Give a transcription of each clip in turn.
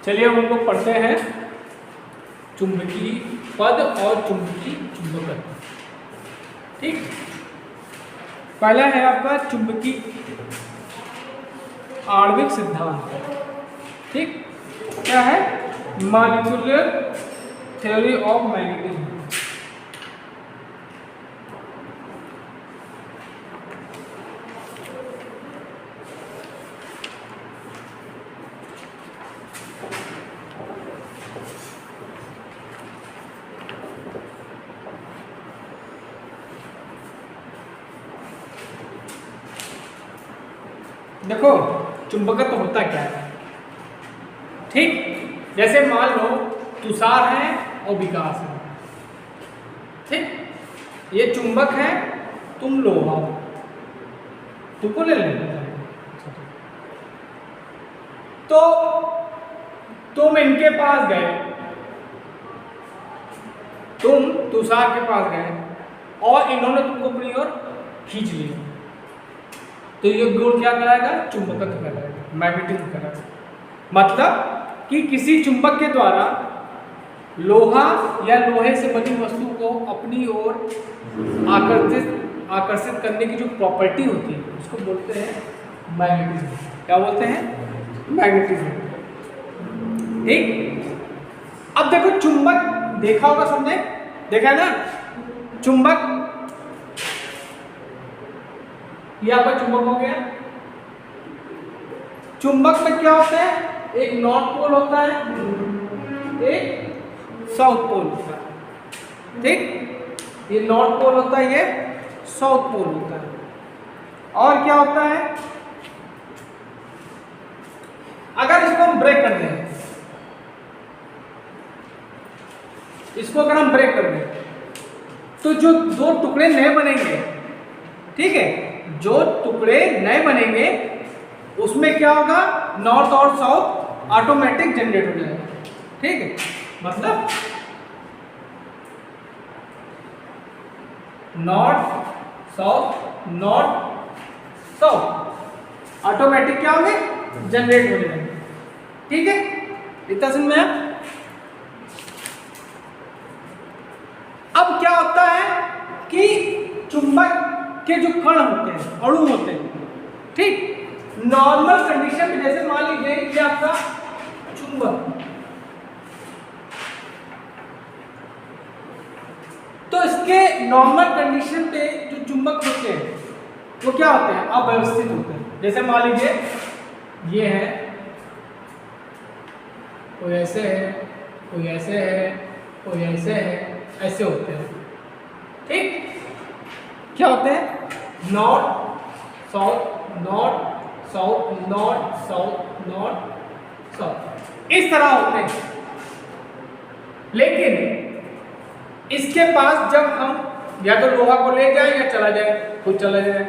चलिए हम लोग पढ़ते हैं चुंबकीय पद और चुंबकीय चुंबकत्व। ठीक, पहला है आपका चुंबकीय आणविक सिद्धांत। ठीक, क्या है? Molecular theory of magnetism. देखो चुंबकत्व होता क्या है। ठीक, जैसे मान लो तुषार है और विकास है। ठीक, ये चुंबक है, तुम लोहा, तुमको ले लेना। तो तुम इनके पास गए, तुम तुषार के पास गए और इन्होंने तुमको अपनी ओर खींच लिया, तो ये गुण क्या कहलाएगा? चुंबकत्व कहलाएगा, मैग्नेटिज्म कहलाएगा। मतलब कि किसी चुंबक के द्वारा लोहा या लोहे से बनी वस्तु को अपनी ओर आकर्षित करने की जो प्रॉपर्टी होती है उसको बोलते हैं मैग्नेटिज्म। क्या बोलते हैं? मैग्नेटिज्म। ठीक, अब देखो चुंबक देखा होगा सबने, देखा है ना? चुंबक, ये आपका चुंबक हो गया। चुंबक में क्या होता है? एक नॉर्थ पोल होता है, एक साउथ पोल होता है। ठीक, ये नॉर्थ पोल होता है, ये साउथ पोल होता है। और क्या होता है? अगर इसको हम ब्रेक कर दें, इसको अगर हम ब्रेक कर दें तो जो दो टुकड़े नए बनेंगे, ठीक है, जो टुकड़े नए बनेंगे उसमें क्या होगा? नॉर्थ और साउथ ऑटोमेटिक जनरेट हो जाएगा। ठीक है, मतलब नॉर्थ साउथ ऑटोमेटिक क्या होंगे? जनरेट हो जाएंगे। ठीक है, इतना समझ में आया? अब क्या होता है कि चुंबक के जो कण होते हैं, अणु होते हैं, ठीक, नॉर्मल कंडीशन में, जैसे मान लीजिए ये आपका चुंबक, तो इसके नॉर्मल कंडीशन पे जो चुंबक होते हैं वो क्या होते हैं? अव्यवस्थित होते हैं। जैसे मान लीजिए ये है, कोई ऐसे है, कोई ऐसे है, कोई ऐसे है, ऐसे होते हैं। ठीक, क्या होते हैं? North south, north south, north south, north south, इस तरह होते हैं। लेकिन इसके पास जब हम या तो लोहा को ले जाए या चला जाए, खुद चला जाए,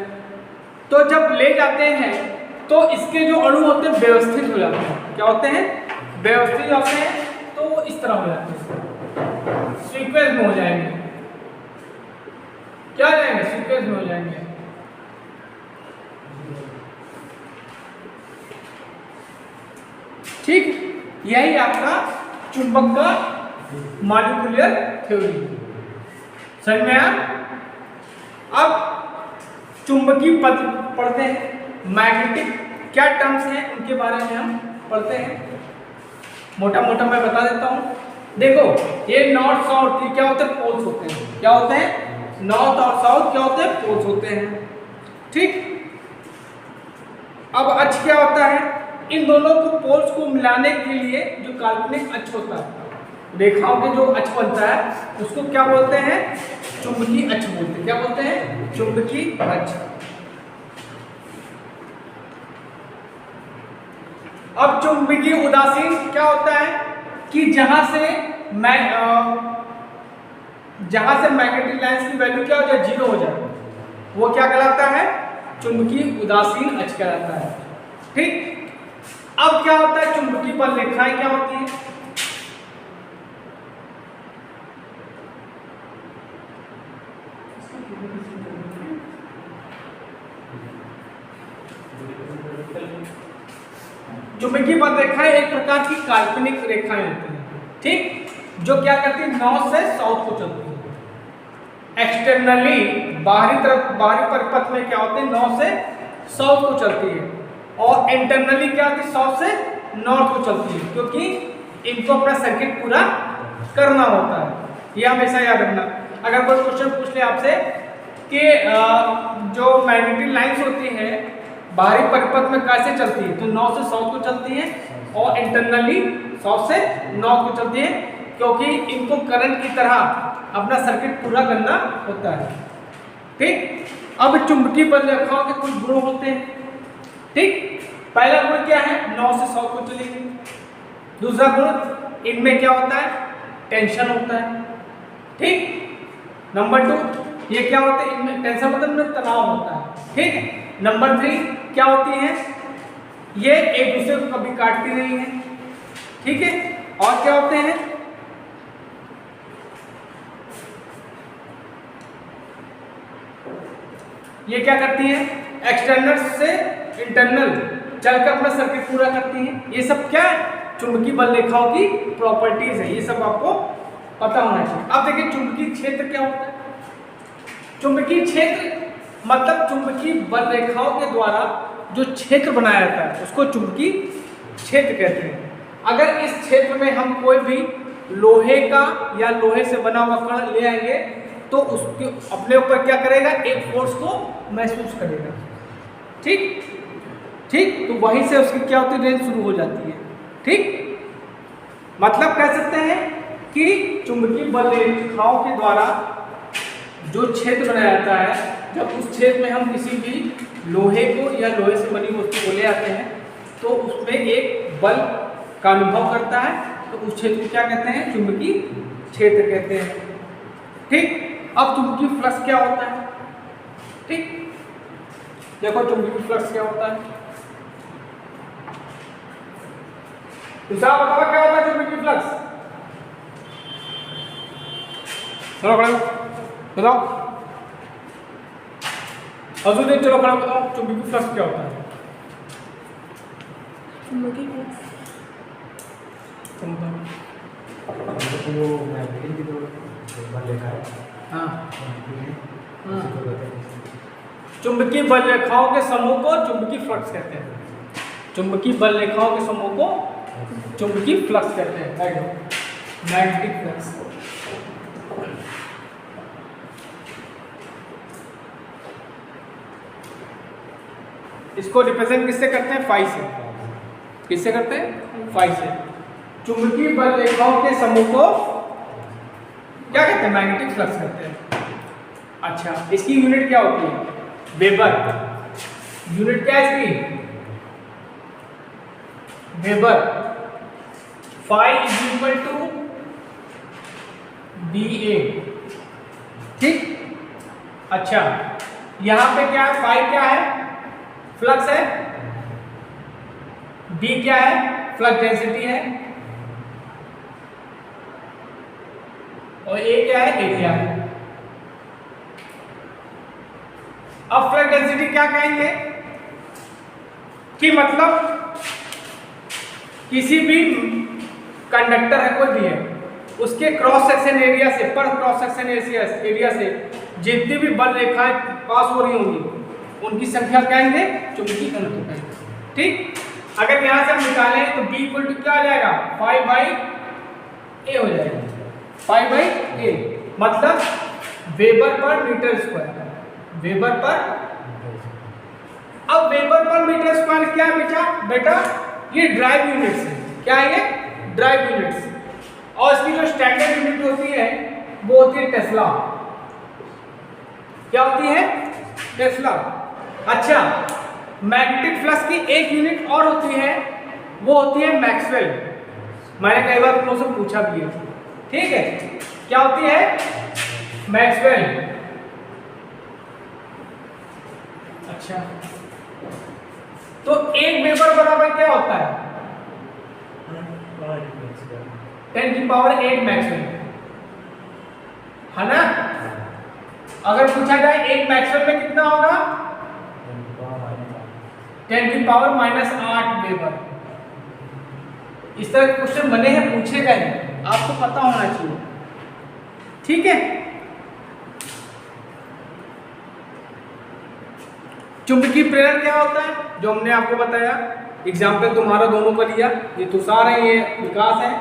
तो जब ले जाते हैं तो इसके जो अणु होते हैं व्यवस्थित हो जाते हैं। क्या होते हैं? व्यवस्थित होते हैं, तो इस तरह हो जाते हैं, सीक्वेंस में हो जाएंगे। क्या जाएंगे? सीक्वेंस में हो जाएंगे। ठीक, यही आपका चुंबक का मॉलिक्यूलर थ्योरी। समझ में आया? अब चुंबकीय पद पढ़ते हैं। मैग्नेटिक क्या टर्म्स हैं उनके बारे में हम पढ़ते हैं। मोटा मोटा मैं बता देता हूं। देखो ये नॉर्थ साउथ, ये क्या होते हैं? पोल्स होते हैं। क्या होते हैं? नॉर्थ और साउथ क्या होते हैं? पोल्स होते हैं। ठीक, अब अक्ष क्या होता है? इन दोनों को पोल्स को मिलाने के लिए जो काल्पनिक अक्ष होता है, रेखाओं के जो अक्ष बनता है उसको क्या बोलते हैं? चुंबकीय अक्ष बोलते हैं। क्या बोलते हैं? चुंबकीय अक्ष। अब चुंबकीय उदासीन क्या होता है कि जहां से मैग्नेटिक लाइंस की वैल्यू क्या हो जाए? 0 हो जाए, वो क्या कहलाता है? चुंबकीय उदासीन अक्ष कहलाता है। ठीक, अब क्या होता है? चुंबकीय बल रेखाएं क्या होती है? चुंबकीय बल रेखाएं एक प्रकार की काल्पनिक रेखाएं होती हैं, ठीक, जो क्या करती है, नॉर्थ से साउथ को चलती है। एक्सटर्नली बाहरी तरफ, बाहरी परिपथ में क्या होते हैं, नॉर्थ से साउथ को चलती है, और इंटरनली क्या होती है, साउथ से नॉर्थ को चलती है, क्योंकि इनको अपना सर्किट पूरा करना होता है। ये हमेशा याद रखना। अगर कोई क्वेश्चन पूछ ले आपसे कि जो मैग्नेटिक लाइंस होती हैं बाहरी परिपथ में कैसे चलती है, तो नॉर्थ से साउथ को चलती है, और इंटरनली साउथ से नॉर्थ को चलती है, क्योंकि इनको करंट की तरह अपना सर्किट पूरा करना होता है, ठीक। अब चुंबकीय बल रेखाओं के कुछ गुण होते हैं, ठीक। पहला गुण क्या है, नॉर्थ से साउथ को चलेगी। दूसरा गुण, इनमें क्या होता है, टेंशन होता है, ठीक। नंबर 2, ये क्या होता है, इनमें टेंशन मतलब इनमें तनाव होता है, ठीक। नंबर 3 क्या होती है, ये एक दूसरे को कभी काटती नहीं है, ठीक है। और क्या होते हैं, ये क्या करती है, एक्सटर्नल से इंटरनल चलकर अपना सर्किट पूरा करती है। ये सब क्या है, चुंबकीय बल रेखाओं की प्रॉपर्टीज है, ये सब आपको पता होना चाहिए। अब देखिए चुंबकीय क्षेत्र क्या होता है। चुंबकीय क्षेत्र मतलब चुंबकीय बल रेखाओं के द्वारा जो क्षेत्र बनाया जाता है उसको चुंबकीय क्षेत्र कहते हैं। अगर इस क्षेत्र में हम कोई भी लोहे का या लोहे से बना हुआ कण ले आएंगे तो उसके अपने ऊपर क्या करेगा, एक फोर्स को महसूस करेगा, ठीक ठीक। तो वहीं से उसकी क्या होती है, रेंज शुरू हो जाती है, ठीक। मतलब कह सकते हैं कि चुंबकीय बल रेखाओं के द्वारा जो क्षेत्र बनाया जाता है, जब उस क्षेत्र में हम किसी भी लोहे को या लोहे से बनी वस्तु को ले आते हैं तो उसमें एक बल का अनुभव करता है, तो उस क्षेत्र को क्या कहते हैं, चुंबकीय क्षेत्र कहते हैं, ठीक। अब चुंबकीय फ्लक्स क्या होता है, ठीक। देखो चुंबकीय फ्लक्स क्या होता है, हिसाब बताओ क्या होता है चुंबकीय फ्लक्स, चलो खड़े बताओ, अजून चलो खड़ा बताओ चुंबकीय फ्लक्स क्या होता है। चुंबकीय फ्लक्स चुंबकीय बल रेखाओं के समूह को चुंबकीय फ्लक्स कहते हैं। चुंबकीय बल रेखाओं के समूह को चुंबकीय फ्लक्स कहते हैं, मैग्नेटिक फ्लक्स। इसको रिप्रेजेंट किससे करते हैं, फाई से। किससे करते हैं, फाई से। चुंबकीय बल रेखाओं के समूह को क्या कहते हैं, मैग्नेटिक फ्लक्स कहते हैं। अच्छा, इसकी यूनिट क्या होती है, वेबर। यूनिट क्या है इसकी, weber. Phi is equal to BA, ठीक। अच्छा, यहां पे क्या है, फाई क्या है, फ्लक्स है, B क्या है, फ्लक्स डेंसिटी है, और A क्या है, एरिया है। अब फ्लक्स डेंसिटी क्या कहेंगे कि मतलब किसी भी कंडक्टर है, कोई भी है, उसके क्रॉस सेक्शन एरिया से, पर क्रॉस सेक्शन एरिया से जितनी भी बल रेखाएं पास हो रही होंगी उनकी संख्या कहेंगे चुंबकीय घनत्व कहेंगे, ठीक। अगर यहां से हम निकालें तो B इक्वल टू क्या आ जाएगा, 5/A हो जाएगा, 5/A मतलब वेबर पर मीटर स्क्वायर, वेबर पर। अब वेबर पर मीटर स्क्वायर क्या बेटा, बेटा ये ड्राइव यूनिट्स है, क्या है ये, ड्राइव यूनिट्स। और इसकी जो स्टैंडर्ड यूनिट होती है वो होती है टेस्ला। क्या होती है, टेस्ला। अच्छा, मैग्नेटिक फ्लक्स की एक यूनिट और होती है, वो होती है मैक्सवेल। मैंने कई बार तुम लोगों से पूछा भी है, ठीक है। क्या होती है, मैक्सवेल। अच्छा, तो एक वेबर बराबर क्या होता है, 10⁸ मैक्सवेल, है ना। अगर पूछा जाए एक मैक्सवेल में कितना होगा, 10⁻⁸ वेबर, इस तरह के क्वेश्चन बने हैं, पूछे गए हैं, आपको पता होना चाहिए। ठीक है, चुंबकीय प्रेरण क्या होता है, जो हमने आपको बताया, एग्जाम्पल तुम्हारा दोनों का लिया, ये तुषार है, ये विकास है।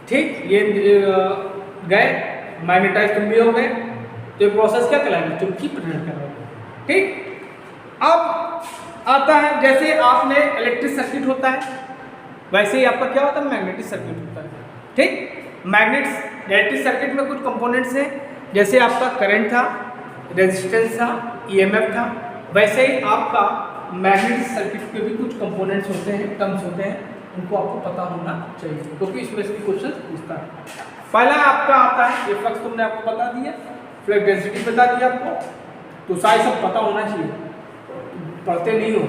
ठीक, ये गए मैग्नेटाइज तुम भी हो गए, तो ये प्रोसेस क्या कहलाएगा, चुंबकीय प्रेरण कहलाएगा। ठीक, अब आता है जैसे आपने इलेक्ट्रिक सर्किट होता है, वैसे ही आपका क्या होता है, मैग्नेटिक सर्किट होता है। ठीक, इलेक्ट्रिक सर्किट में कुछ कंपोनेंट्स हैं, जैसे आपका करंट था, रेजिस्टेंस था, ईएमएफ था, वैसे ही आपका मैग्नेटिक सर्किट के भी कुछ कंपोनेंट्स होते हैं, टर्म्स होते हैं, उनको आपको पता होना चाहिए, क्योंकि इसमें से क्वेश्चन पूछता है। पहला आपका आता है, ये फ्लक्स तुमने आपको बता दिया, फ्लक्स डेंसिटी बता दिया आपको, तो सारे सब पता होना चाहिए, पढ़ते नहीं हो।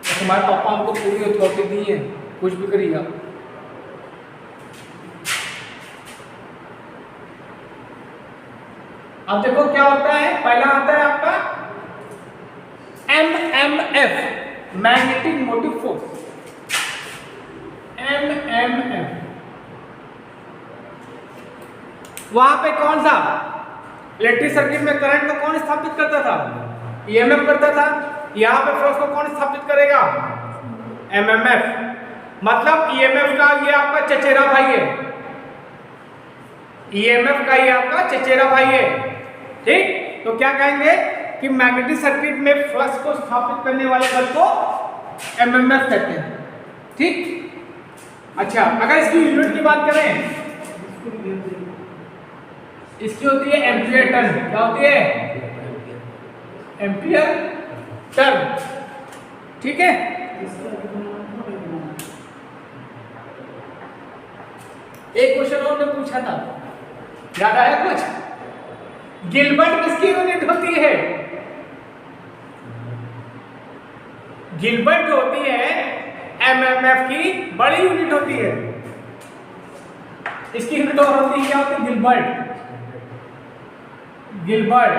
तुम्हारे पापा हमको पूरी अथॉरिटी दी है, कुछ भी करिए आप। अब देखो क्या होता है, पहला आता है आपका MMF, magnetic motive force. MMF वहां पे कौन सा, इलेक्ट्रिक सर्किट में करंट को कौन स्थापित करता था, ईएमएफ करता था। यहाँ पे फोर्स को कौन स्थापित करेगा, एमएमएफ। मतलब ईएमएफ का ये आपका चचेरा भाई है, ईएमएफ का ये आपका चचेरा भाई है। ठीक, तो क्या कहेंगे कि मैग्नेटिक सर्किट में फ्लक्स को स्थापित करने वाले बल को एमएमएफ कहते हैं। ठीक, अच्छा, अगर इसकी यूनिट की बात करें, इसकी होती है एम्पियर टर्न। क्या होती है, एम्पियर टर्न। ठीक है, एक क्वेश्चन और ने पूछा था, याद आया कुछ, गिलबर्ट किसकी यूनिट होती है, गिलबर्ट जो होती है एमएमएफ की बड़ी यूनिट होती है, इसकी यूनिट और होती है, क्या होती है, गिलबर्ट। गिलबर्ट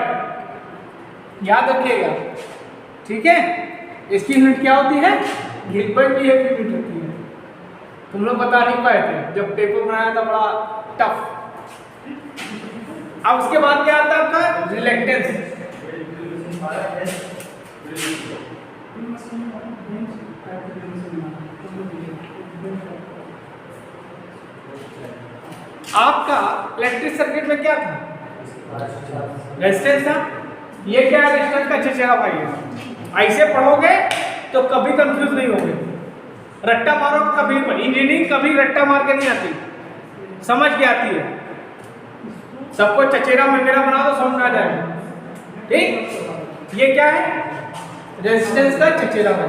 याद रखिएगा। ठीक है, इसकी यूनिट क्या होती है, गिलबर्ट की एक यूनिट होती है। तुम लोग बता नहीं पाए थे जब पेपर बनाया था, बड़ा टफ। अब उसके बाद क्या आता है आपका, रिलेक्टेंस। आपका इलेक्ट्रिक सर्किट में क्या था, रेजिस्टेंस था। ये क्या है, रेजिस्टेंस का चचेरा भाई है। ऐसे पढ़ोगे तो कभी कंफ्यूज नहीं होगे, रट्टा मारो कभी, इंजीनियरिंग कभी रट्टा मार के नहीं आती, समझ के आती है। सबको चचेरा मंगेरा बना दो, समझ में आ जाएगा। ठीक, ये क्या है, रेजिस्टेंस का चचेरा भाई।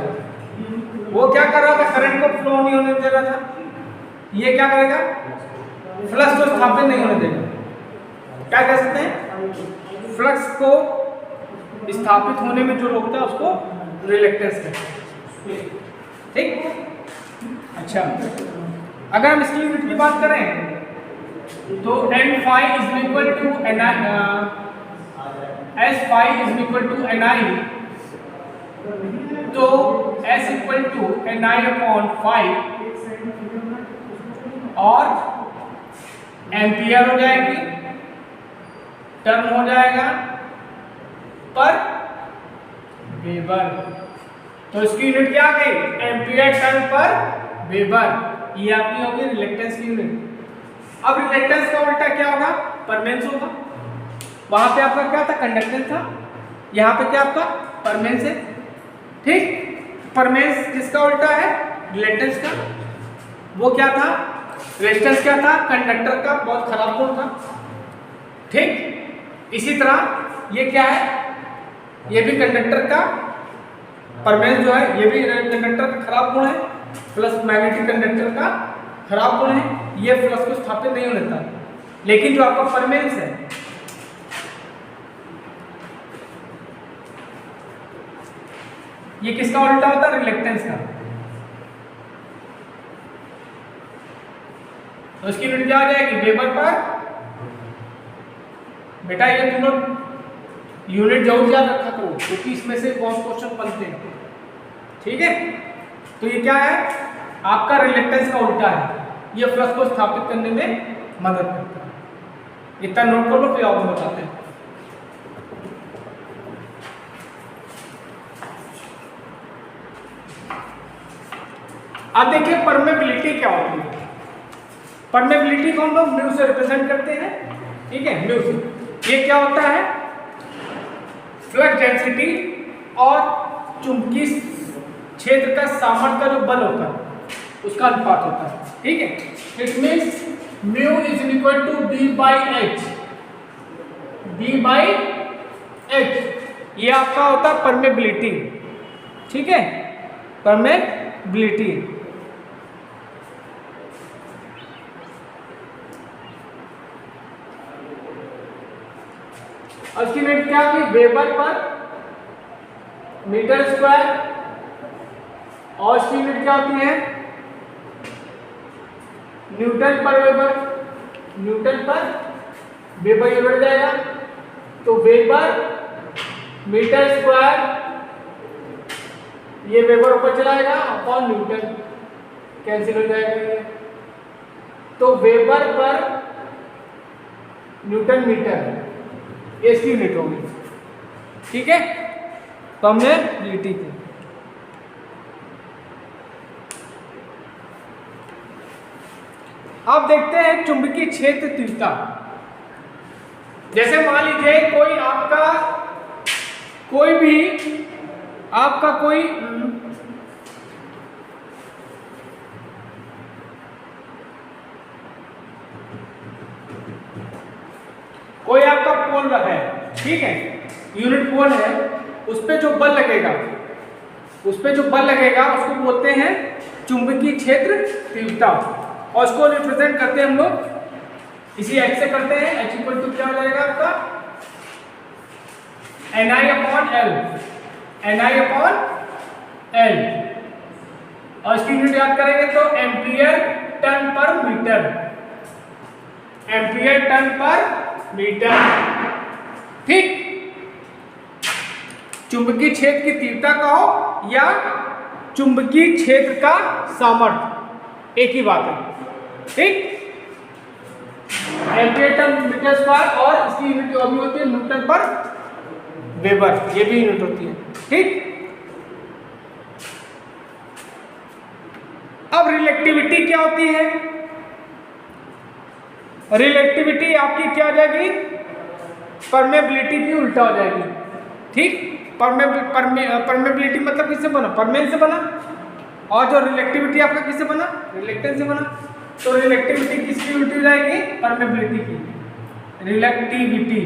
वो क्या कर रहा था, करंट को फ्लो नहीं होने दे रहा था, ये क्या करेगा, फ्लक्स को स्थापित नहीं होने देगा। क्या कह सकते हैं, फ्लक्स को स्थापित होने में जो रोकता है उसको रिलेक्टेंस कहते हैं। ठीक, अच्छा, अगर हम इसकी यूनिट की बात करें तो n phi is equal to n s phi is equal to ni, तो s equal to ni upon phi और एम्पियर हो जाएगी, टर्न हो जाएगा पर वेबर। तो इसकी यूनिट क्या आ गई, एम्पियर टर्न पर वेबर। ये आपकी होगी रिलेक्टेंस की यूनिट। अब रिलेक्टेंस का उल्टा क्या होगा, परमेंस होगा। वहां पे आपका क्या था, कंडक्टेंस था, यहाँ पे क्या आपका परमेंस है। ठीक, परमेंस जिसका उल्टा है रिलेक्टेंस का, वो क्या था, रेजिस्टेंस क्या था, कंडक्टर का बहुत खराब गुण था। ठीक, इसी तरह ये क्या है, ये भी कंडक्टर का परमेंस जो है, ये भी कंडक्टर का खराब गुण है, प्लस मैग्नेटिक कंडक्टर का खराब गुण है, ये फ्लक्स को स्थापित नहीं होने देता। लेकिन जो आपका परमेंस है, ये किसका उल्टा होता है, रिलेक्टेंस का। तो इसकी यूनिट क्या आ जाएगी, वेबर पर। बेटा ये तुम लोग यूनिट जरूर याद रखा करो, क्योंकि इसमें से बहुत क्वेश्चन बनते हैं। ठीक है, तो ये क्या है, आपका रिलेक्टेंस का उल्टा है, ये फ्लक्स को स्थापित करने में मदद करता है। इतना नोट कर लो, फिर आपको बताते हैं। अब देखिए परमेबिलिटी क्या होती है। परमेबिलिटी को हम लोग म्यू से रिप्रेजेंट करते हैं, ठीक है, म्यू से। ये क्या होता है? फ्लक्स डेंसिटी और चुंबकीय क्षेत्र का सामर्थ्य का जो बल होता है उसका अनुपात होता है, ठीक है। It means mu is equal to B by H. B by H ये आपका होता है परमेबिलिटी, ठीक है, परमेबिलिटी। और इसकी यूनिट क्या होगी? वेबर पर मीटर स्क्वायर। और इसकी यूनिट क्या होती है? न्यूटन पर वेबर। न्यूटन पर वेबर ये बढ़ जाएगा, तो वेबर मीटर स्क्वायर, ये वेबर ऊपर चला जाएगा अपॉन न्यूटन, कैंसिल हो जाएगा ये। तो वेबर पर न्यूटन मीटर ये इसकी यूनिट होगी, ठीक है। तो हमने लीटी की। अब देखते हैं चुंबकीय क्षेत्र तीव्रता। जैसे मान लीजिए कोई आपका कोई आपका पोल है, ठीक है, यूनिट पोल है, उस पे जो बल लगेगा उसको बोलते हैं चुंबकीय क्षेत्र तीव्रता। और उसको रिप्रेजेंट करते हैं हम लोग इसी एच से करते हैं। एच इक्वल टू क्या हो जाएगा आपका? Ni upon L. Ni upon L. और इसकी यूनिट याद करेंगे तो एम्पियर टन पर मीटर। एम्पियर टन पर मीटर, ठीक। चुंबकीय क्षेत्र की तीव्रता कहो या चुंबकीय क्षेत्र का सामर्थ्य, एक ही बात है, ठीक। एम्पियर टन मीटर स्क्वायर, और इसकी यूनिट अभी होती है न्यूटन पर वेबर, ये भी यूनिट होती है, ठीक। अब रिलेक्टिविटी क्या होती है? रिलेक्टिविटी आपकी क्या हो जाएगी? परमेबिलिटी की उल्टा हो जाएगी, ठीक। परमेबिलिटी मतलब किससे बना? परमेन से बना। और जो रिलेक्टिविटी आपका किससे बना? रिलेक्टेंस से बना। तो रिलेक्टिविटी किसकी उल्टी हो जाएगी? परमेबिलिटी की। Reluctivity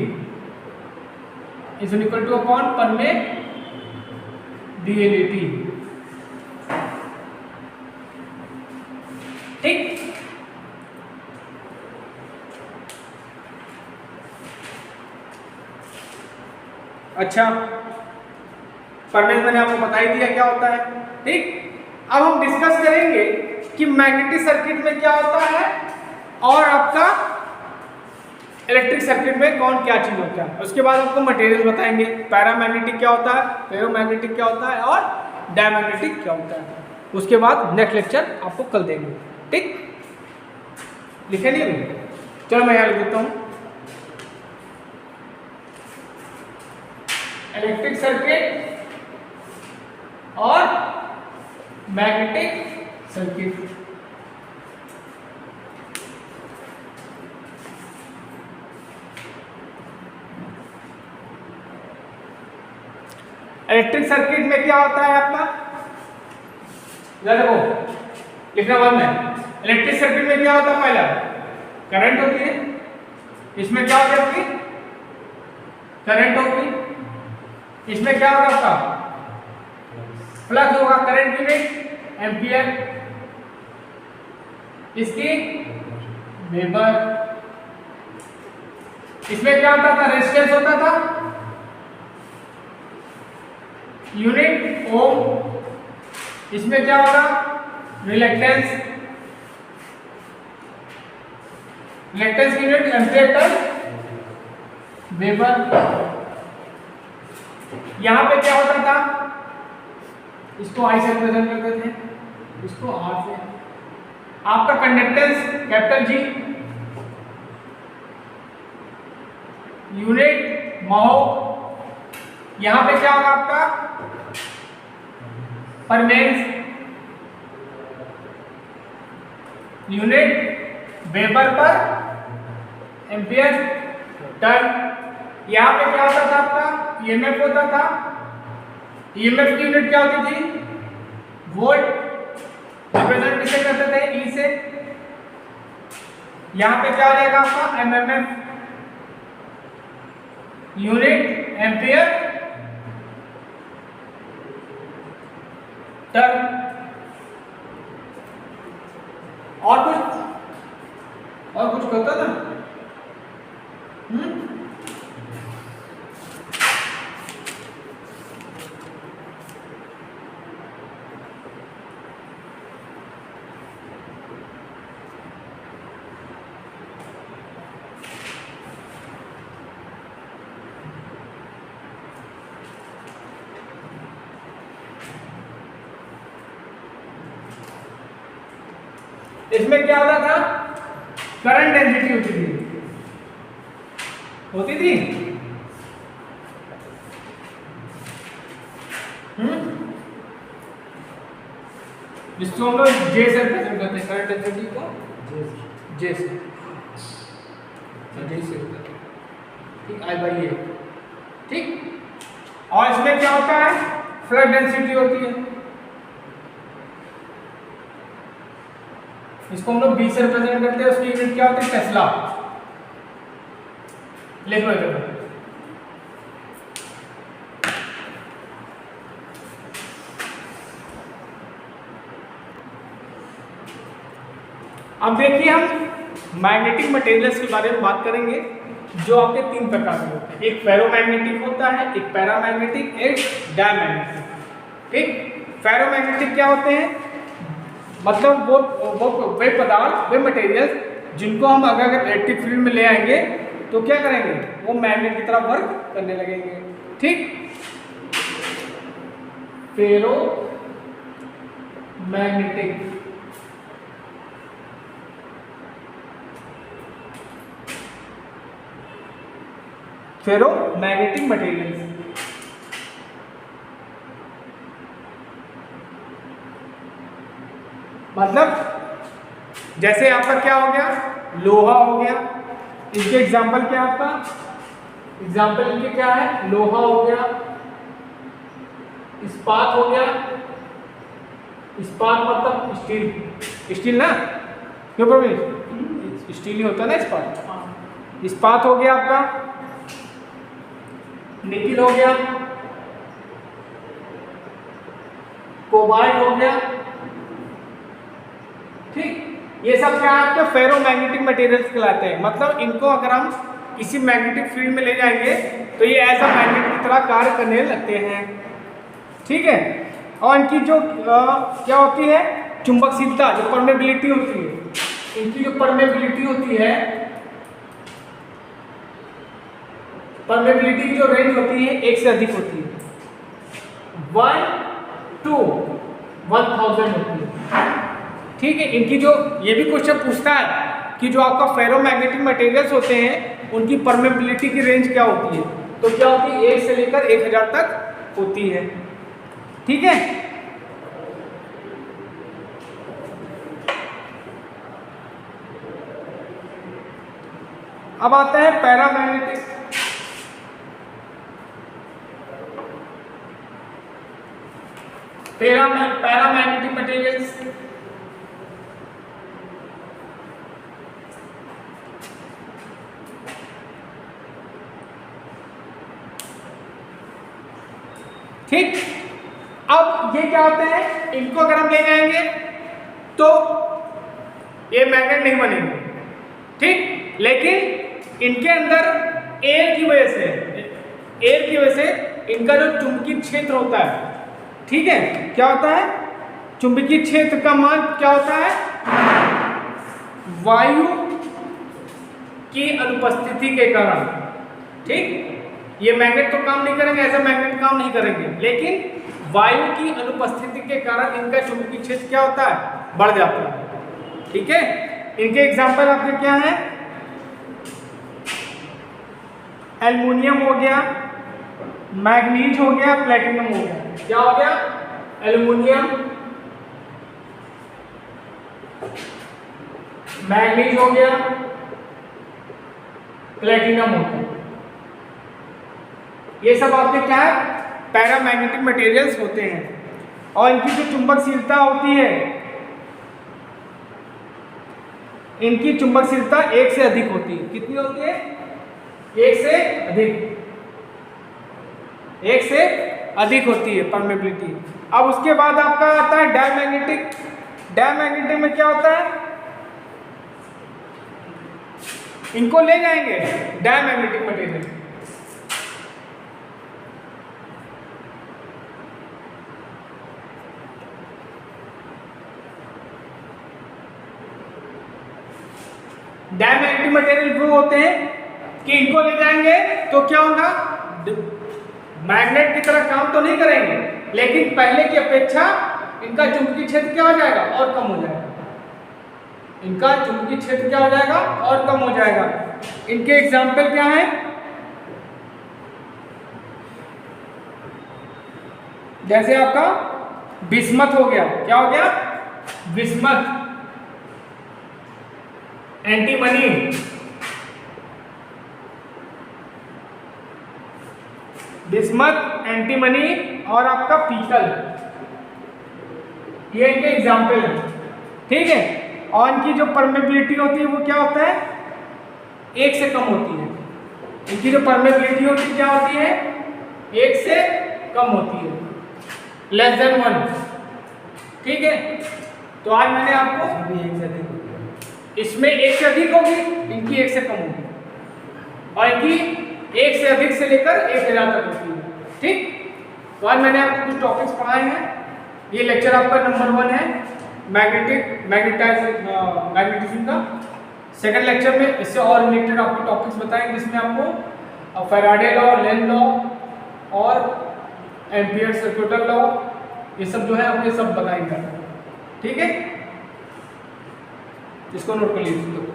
is equal to upon permeability, ठीक। अच्छा, परमेन मैंने आपको बता ही दिया क्या होता है, ठीक। अब हम डिस्कस करेंगे कि मैग्नेटिक सर्किट में क्या होता है और आपका इलेक्ट्रिक सर्किट में कौन क्या चीज होता है। उसके बाद आपको मटेरियल बताएंगे, पैरामैग्नेटिक क्या होता है, फेरोमैग्नेटिक क्या होता है और डायमैग्नेटिक क्या होता है। उसके बाद नेक्स्ट लेक्चर आपको कल देंगे, ठीक। लिखे नहीं अभी? चलो मैं यहाँ लिख देता हूँ। इलेक्ट्रिक सर्किट और मैग्नेटिक सर्किट। इलेक्ट्रिक सर्किट में क्या होता है आपका? देखो लिखना बंद है। इलेक्ट्रिक सर्किट में क्या होता है? पहला करंट होती है, इसमें क्या होता है आपकी? करंट होगी। इसमें क्या होगा आपका? फ्लक्स होगा। करंट यूनिट एम्पियर, इसकी वेबर। इसमें क्या होता था? रेजिस्टेंस होता था, यूनिट ओम। इसमें क्या होगा? रिलेक्टेंस। रिलेक्टेंस की यूनिट एम्पियर टन वेबर। यहां पे क्या होता था? इसको आई से रिप्रेजेंट करते थे, इसको आर से। आपका conductance capital G, unit mho, यहां पे क्या होगा आपका permeance, unit weber per ampere turn. यहां पे क्या होता था आपका ईएमएफ होता था, ईएमएफ की यूनिट क्या होती थी वोल्ट, रिप्रेजेंट किसे करते थे ई से। यहां पे क्या आ जाएगा आपका एमएमएफ, यूनिट एम्पियर टर्न। और कुछ होता था। इसमें क्या होता था करंट डेंसिटी होती थी जिसको हम लोग जे से रिप्रेजेंट करते हैं, करंट डेंसिटी को जे से ठीक, आई बाई ए ठीक। और इसमें क्या होता है फ्लक्स डेंसिटी होती है, इसको हम लोग बी से रिप्रेजेंट करते हैं, उसकी यूनिट क्या होती है टेस्ला। लिख लो इधर। अब देखिए हम मैग्नेटिक मटेरियल्स के बारे में बात करेंगे, जो आपके तीन प्रकार के होते हैं, एक फेरोमैग्नेटिक होता है, एक पैरामैग्नेटिक, एक डायमैग्नेटिक। ठीक, फेरोमैग्नेटिक क्या होते हैं, मतलब वो वे पदार्थ, वे मटेरियल्स जिनको हम अगर इलेक्ट्रिक फील्ड में ले आएंगे तो क्या करेंगे, वो मैग्नेट की तरह वर्क करने लगेंगे। ठीक, फेरो मैग्नेटिक, फेरो मैग्नेटिक मटेरियल्स। मतलब जैसे आपका क्या हो गया लोहा हो गया, इसके एग्जाम्पल क्या आपका एग्जाम्पल इनके क्या है, लोहा हो गया, इस्पात हो गया, इस्पात मतलब स्टील, स्टील ना क्यों प्रवीण, स्टील ही होता है ना इस्पात। इस्पात हो गया आपका, निकिल हो गया, कोबाल्ट हो गया। ठीक, ये सब क्या आपके फेरोमैग्नेटिक मटेरियल्स कहलाते हैं। मतलब इनको अगर हम किसी मैग्नेटिक फील्ड में ले जाएंगे तो ये ऐसा मैग्नेट की तरह कार्य करने लगते हैं। ठीक है, और इनकी जो क्या होती है चुंबकशीलता, जो परमेबिलिटी होती है, इनकी जो परमेबिलिटी होती है, परमेबिलिटी की जो रेंज होती है एक से अधिक होती है, 1 to 1000 होती है। ठीक है, इनकी जो ये भी क्वेश्चन पूछता है कि जो आपका फेरोमैग्नेटिक मटेरियल्स होते हैं उनकी परमेबिलिटी की रेंज क्या होती है, तो क्या होती है 1 से लेकर 1000 तक होती है। ठीक है, अब आता है पैरामैग्नेटिक। पैरामैग्नेटिक मटेरियल्स ठीक। अब ये क्या होते हैं, इनको अगर हम ले जाएंगे तो ये मैग्नेट नहीं बनेंगे। ठीक, लेकिन इनके अंदर एयर की वजह से इनका जो चुंबकीय क्षेत्र होता है, ठीक है, क्या होता है चुंबकीय क्षेत्र का मान क्या होता है, वायु की अनुपस्थिति के कारण। ठीक, ये मैग्नेट तो काम नहीं करेंगे, ऐसा मैग्नेट काम नहीं करेंगे, लेकिन वायु की अनुपस्थिति के कारण इनका चुंबकीय क्षेत्र क्या होता है, बढ़ जाता है। ठीक है, इनके एग्जाम्पल आपके क्या हैं, एल्युमिनियम हो गया, मैग्नीज हो गया, प्लेटिनम हो गया। क्या हो गया, एल्युमिनियम, मैग्नीज हो गया, प्लेटिनम हो गया। ये सब आपके क्या है, पैरामैग्नेटिक मटेरियल्स होते हैं और इनकी जो चुंबकशीलता होती है, इनकी चुंबकशीलता 1 से अधिक होती है। कितनी होती है, 1 से अधिक, 1 से अधिक होती है परमेबिलिटी। अब उसके बाद आपका आता है डायमैग्नेटिक। डायमैग्नेटिक में क्या होता है, इनको ले जाएंगे डायमैग्नेटिक मटेरियल। डायमैग्नेटिक मटेरियल वो होते हैं कि इनको ले जाएंगे तो क्या होगा, मैग्नेट की तरह काम तो नहीं करेंगे, लेकिन पहले की अपेक्षा इनका चुंबकीय क्षेत्र क्या हो जाएगा, और कम हो जाएगा। इनका चुंबकीय क्षेत्र क्या हो जाएगा, और कम हो जाएगा। इनके एग्जाम्पल क्या हैं, जैसे आपका बिस्मथ हो गया। क्या हो गया, बिस्मथ, एंटीमनी, बिस्मथ, एंटीमनी और आपका पीतल, ये इनके एग्जाम्पल है। ठीक है, और इनकी जो परमेबिलिटी होती है वो क्या होता है, 1 से कम होती है। इनकी जो परमेबिलिटी होती है क्या होती है, 1 से कम होती है, लेस देन 1। ठीक है, तो आज मैंने आपको इसमें 1 से अधिक होगी, इनकी 1 से कम होगी, और इनकी 1 से अधिक से लेकर 1000 तक होती है। ठीक, तो आज मैंने आपको कुछ टॉपिक्स पढ़ाए हैं। ये लेक्चर आपका नंबर 1 है मैग्नेटिज्म का। सेकंड लेक्चर में इससे और रिलेटेड आपको टॉपिक्स बताएंगे, जिसमें आपको फैराडे लॉ, लेंज लॉ और एम्पियर सर्कुलर लॉ, ये सब जो है आपको ये सब बताएंगे। ठीक है, इसको नोट कर लीजिए।